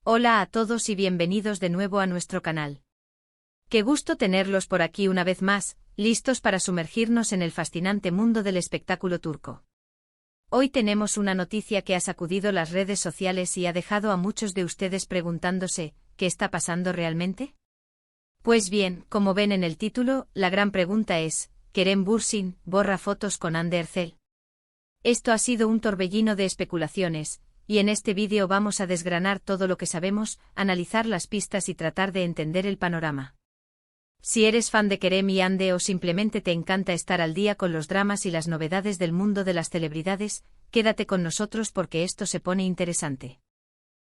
Hola a todos y bienvenidos de nuevo a nuestro canal. Qué gusto tenerlos por aquí una vez más, listos para sumergirnos en el fascinante mundo del espectáculo turco. Hoy tenemos una noticia que ha sacudido las redes sociales y ha dejado a muchos de ustedes preguntándose, ¿qué está pasando realmente? Pues bien, como ven en el título, la gran pregunta es, ¿Kerem Bürsin borra fotos con Hande Erçel? Esto ha sido un torbellino de especulaciones, y en este vídeo vamos a desgranar todo lo que sabemos, analizar las pistas y tratar de entender el panorama. Si eres fan de Kerem y Hande o simplemente te encanta estar al día con los dramas y las novedades del mundo de las celebridades, quédate con nosotros porque esto se pone interesante.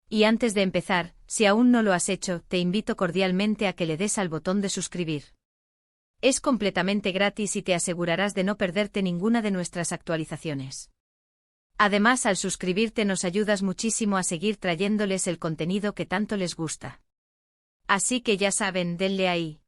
Y antes de empezar, si aún no lo has hecho, te invito cordialmente a que le des al botón de suscribir. Es completamente gratis y te asegurarás de no perderte ninguna de nuestras actualizaciones. Además, al suscribirte nos ayudas muchísimo a seguir trayéndoles el contenido que tanto les gusta. Así que ya saben, denle ahí.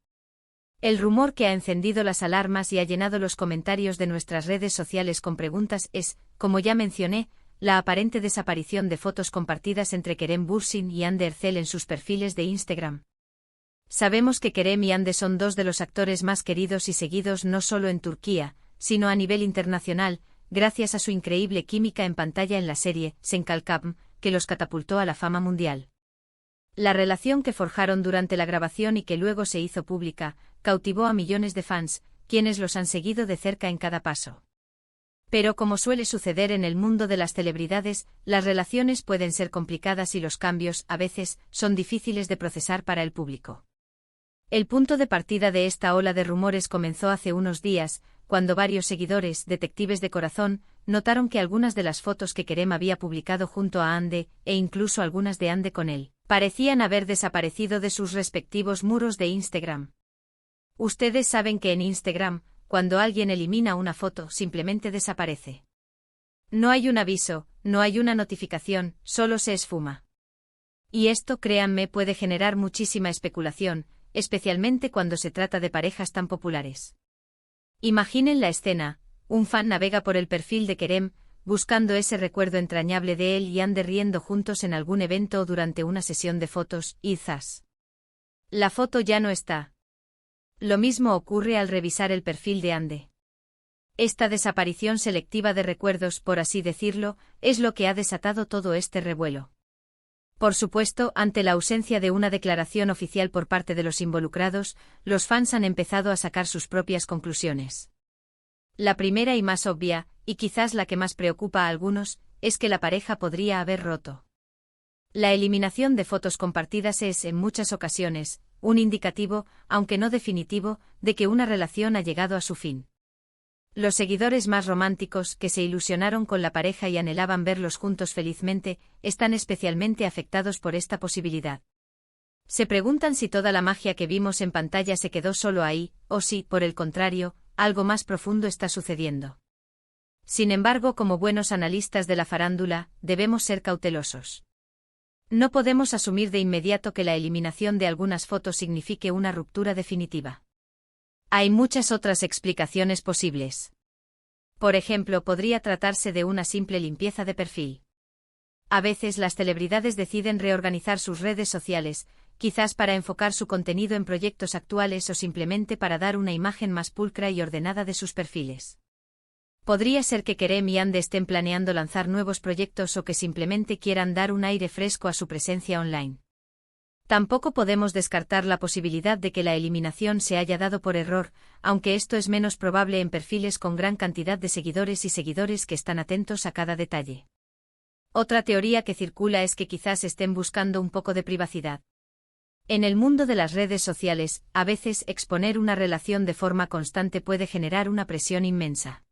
El rumor que ha encendido las alarmas y ha llenado los comentarios de nuestras redes sociales con preguntas es, como ya mencioné, la aparente desaparición de fotos compartidas entre Kerem Bürsin y Hande Erçel en sus perfiles de Instagram. Sabemos que Kerem y Hande son dos de los actores más queridos y seguidos no solo en Turquía, sino a nivel internacional, gracias a su increíble química en pantalla en la serie Sen Kalkam, que los catapultó a la fama mundial. La relación que forjaron durante la grabación y que luego se hizo pública, cautivó a millones de fans, quienes los han seguido de cerca en cada paso. Pero como suele suceder en el mundo de las celebridades, las relaciones pueden ser complicadas y los cambios, a veces, son difíciles de procesar para el público. El punto de partida de esta ola de rumores comenzó hace unos días, cuando varios seguidores, detectives de corazón, notaron que algunas de las fotos que Kerem había publicado junto a Hande, e incluso algunas de Hande con él, parecían haber desaparecido de sus respectivos muros de Instagram. Ustedes saben que en Instagram, cuando alguien elimina una foto, simplemente desaparece. No hay un aviso, no hay una notificación, solo se esfuma. Y esto, créanme, puede generar muchísima especulación, especialmente cuando se trata de parejas tan populares. Imaginen la escena, un fan navega por el perfil de Kerem, buscando ese recuerdo entrañable de él y Hande riendo juntos en algún evento o durante una sesión de fotos, y ¡zas! La foto ya no está. Lo mismo ocurre al revisar el perfil de Hande. Esta desaparición selectiva de recuerdos, por así decirlo, es lo que ha desatado todo este revuelo. Por supuesto, ante la ausencia de una declaración oficial por parte de los involucrados, los fans han empezado a sacar sus propias conclusiones. La primera y más obvia, y quizás la que más preocupa a algunos, es que la pareja podría haber roto. La eliminación de fotos compartidas es, en muchas ocasiones, un indicativo, aunque no definitivo, de que una relación ha llegado a su fin. Los seguidores más románticos, que se ilusionaron con la pareja y anhelaban verlos juntos felizmente, están especialmente afectados por esta posibilidad. Se preguntan si toda la magia que vimos en pantalla se quedó solo ahí, o si, por el contrario, algo más profundo está sucediendo. Sin embargo, como buenos analistas de la farándula, debemos ser cautelosos. No podemos asumir de inmediato que la eliminación de algunas fotos signifique una ruptura definitiva. Hay muchas otras explicaciones posibles. Por ejemplo, podría tratarse de una simple limpieza de perfil. A veces las celebridades deciden reorganizar sus redes sociales, quizás para enfocar su contenido en proyectos actuales o simplemente para dar una imagen más pulcra y ordenada de sus perfiles. Podría ser que Kerem y Hande estén planeando lanzar nuevos proyectos o que simplemente quieran dar un aire fresco a su presencia online. Tampoco podemos descartar la posibilidad de que la eliminación se haya dado por error, aunque esto es menos probable en perfiles con gran cantidad de seguidores y seguidores que están atentos a cada detalle. Otra teoría que circula es que quizás estén buscando un poco de privacidad. En el mundo de las redes sociales, a veces exponer una relación de forma constante puede generar una presión inmensa.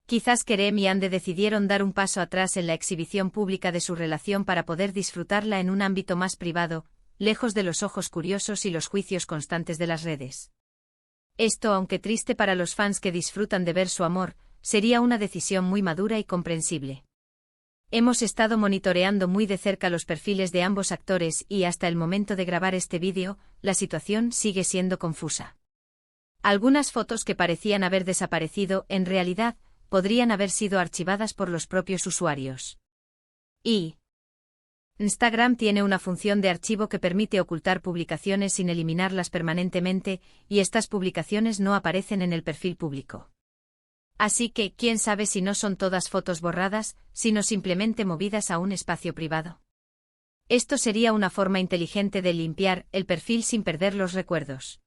Quizás Kerem y Hande decidieron dar un paso atrás en la exhibición pública de su relación para poder disfrutarla en un ámbito más privado, lejos de los ojos curiosos y los juicios constantes de las redes. Esto, aunque triste para los fans que disfrutan de ver su amor, sería una decisión muy madura y comprensible. Hemos estado monitoreando muy de cerca los perfiles de ambos actores y hasta el momento de grabar este vídeo, la situación sigue siendo confusa. Algunas fotos que parecían haber desaparecido, en realidad, podrían haber sido archivadas por los propios usuarios. Y Instagram tiene una función de archivo que permite ocultar publicaciones sin eliminarlas permanentemente, y estas publicaciones no aparecen en el perfil público. Así que, quién sabe si no son todas fotos borradas, sino simplemente movidas a un espacio privado. Esto sería una forma inteligente de limpiar el perfil sin perder los recuerdos.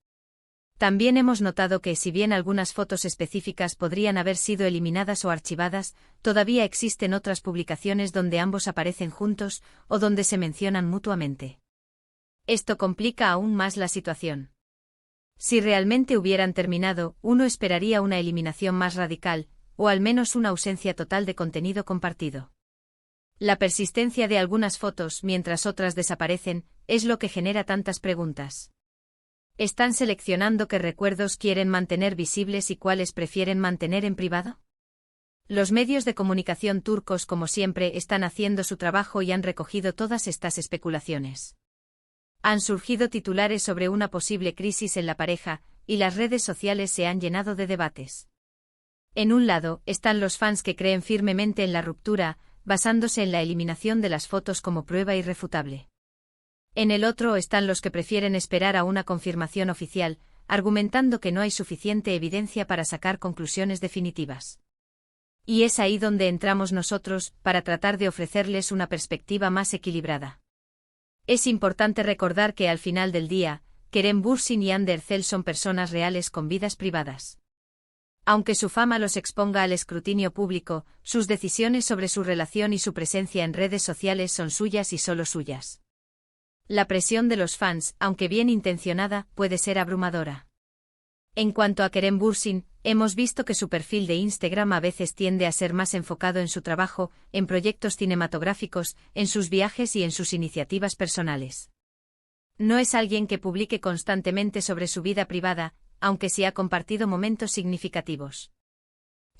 También hemos notado que, si bien algunas fotos específicas podrían haber sido eliminadas o archivadas, todavía existen otras publicaciones donde ambos aparecen juntos, o donde se mencionan mutuamente. Esto complica aún más la situación. Si realmente hubieran terminado, uno esperaría una eliminación más radical, o al menos una ausencia total de contenido compartido. La persistencia de algunas fotos mientras otras desaparecen, es lo que genera tantas preguntas. ¿Están seleccionando qué recuerdos quieren mantener visibles y cuáles prefieren mantener en privado? Los medios de comunicación turcos, como siempre, están haciendo su trabajo y han recogido todas estas especulaciones. Han surgido titulares sobre una posible crisis en la pareja, y las redes sociales se han llenado de debates. En un lado, están los fans que creen firmemente en la ruptura, basándose en la eliminación de las fotos como prueba irrefutable. En el otro están los que prefieren esperar a una confirmación oficial, argumentando que no hay suficiente evidencia para sacar conclusiones definitivas. Y es ahí donde entramos nosotros, para tratar de ofrecerles una perspectiva más equilibrada. Es importante recordar que al final del día, Kerem Bürsin y Hande Erçel son personas reales con vidas privadas. Aunque su fama los exponga al escrutinio público, sus decisiones sobre su relación y su presencia en redes sociales son suyas y solo suyas. La presión de los fans, aunque bien intencionada, puede ser abrumadora. En cuanto a Kerem Bürsin, hemos visto que su perfil de Instagram a veces tiende a ser más enfocado en su trabajo, en proyectos cinematográficos, en sus viajes y en sus iniciativas personales. No es alguien que publique constantemente sobre su vida privada, aunque sí ha compartido momentos significativos.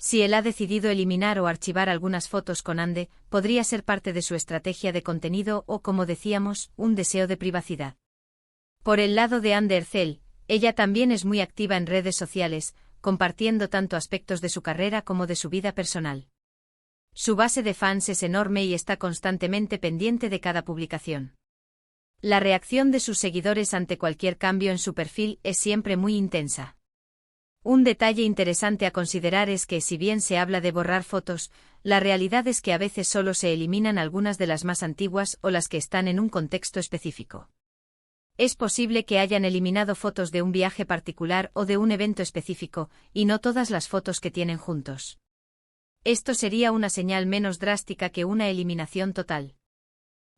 Si él ha decidido eliminar o archivar algunas fotos con Hande, podría ser parte de su estrategia de contenido o, como decíamos, un deseo de privacidad. Por el lado de Hande Erçel, ella también es muy activa en redes sociales, compartiendo tanto aspectos de su carrera como de su vida personal. Su base de fans es enorme y está constantemente pendiente de cada publicación. La reacción de sus seguidores ante cualquier cambio en su perfil es siempre muy intensa. Un detalle interesante a considerar es que, si bien se habla de borrar fotos, la realidad es que a veces solo se eliminan algunas de las más antiguas o las que están en un contexto específico. Es posible que hayan eliminado fotos de un viaje particular o de un evento específico, y no todas las fotos que tienen juntos. Esto sería una señal menos drástica que una eliminación total.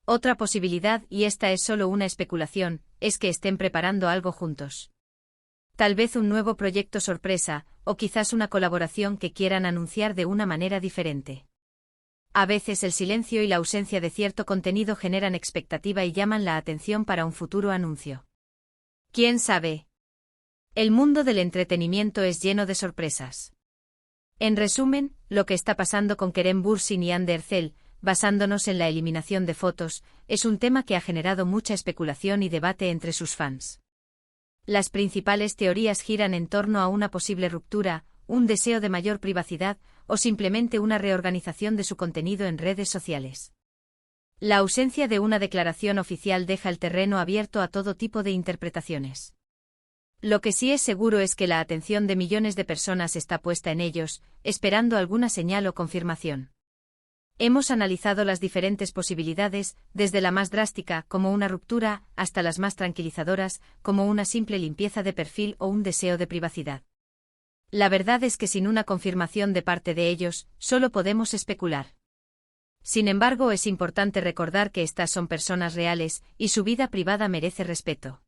Otra posibilidad, y esta es solo una especulación, es que estén preparando algo juntos. Tal vez un nuevo proyecto sorpresa, o quizás una colaboración que quieran anunciar de una manera diferente. A veces el silencio y la ausencia de cierto contenido generan expectativa y llaman la atención para un futuro anuncio. ¿Quién sabe? El mundo del entretenimiento es lleno de sorpresas. En resumen, lo que está pasando con Kerem Bürsin y Hande Erçel, basándonos en la eliminación de fotos, es un tema que ha generado mucha especulación y debate entre sus fans. Las principales teorías giran en torno a una posible ruptura, un deseo de mayor privacidad, o simplemente una reorganización de su contenido en redes sociales. La ausencia de una declaración oficial deja el terreno abierto a todo tipo de interpretaciones. Lo que sí es seguro es que la atención de millones de personas está puesta en ellos, esperando alguna señal o confirmación. Hemos analizado las diferentes posibilidades, desde la más drástica, como una ruptura, hasta las más tranquilizadoras, como una simple limpieza de perfil o un deseo de privacidad. La verdad es que sin una confirmación de parte de ellos, solo podemos especular. Sin embargo, es importante recordar que estas son personas reales, y su vida privada merece respeto.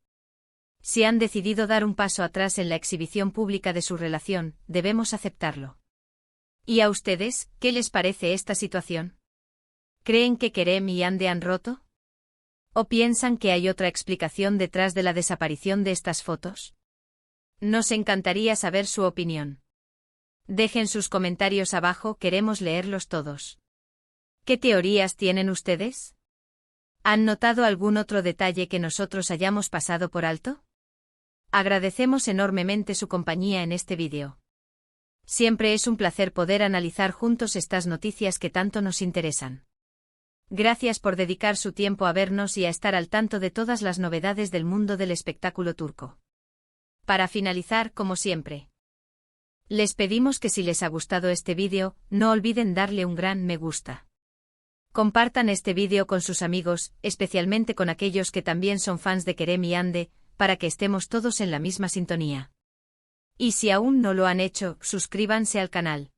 Si han decidido dar un paso atrás en la exhibición pública de su relación, debemos aceptarlo. ¿Y a ustedes, qué les parece esta situación? ¿Creen que Kerem y Hande han roto? ¿O piensan que hay otra explicación detrás de la desaparición de estas fotos? Nos encantaría saber su opinión. Dejen sus comentarios abajo, queremos leerlos todos. ¿Qué teorías tienen ustedes? ¿Han notado algún otro detalle que nosotros hayamos pasado por alto? Agradecemos enormemente su compañía en este vídeo. Siempre es un placer poder analizar juntos estas noticias que tanto nos interesan. Gracias por dedicar su tiempo a vernos y a estar al tanto de todas las novedades del mundo del espectáculo turco. Para finalizar, como siempre, les pedimos que si les ha gustado este vídeo, no olviden darle un gran me gusta. Compartan este vídeo con sus amigos, especialmente con aquellos que también son fans de Kerem y Hande, para que estemos todos en la misma sintonía. Y si aún no lo han hecho, suscríbanse al canal.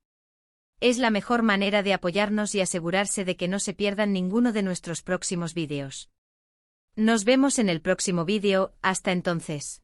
Es la mejor manera de apoyarnos y asegurarse de que no se pierdan ninguno de nuestros próximos vídeos. Nos vemos en el próximo vídeo, hasta entonces.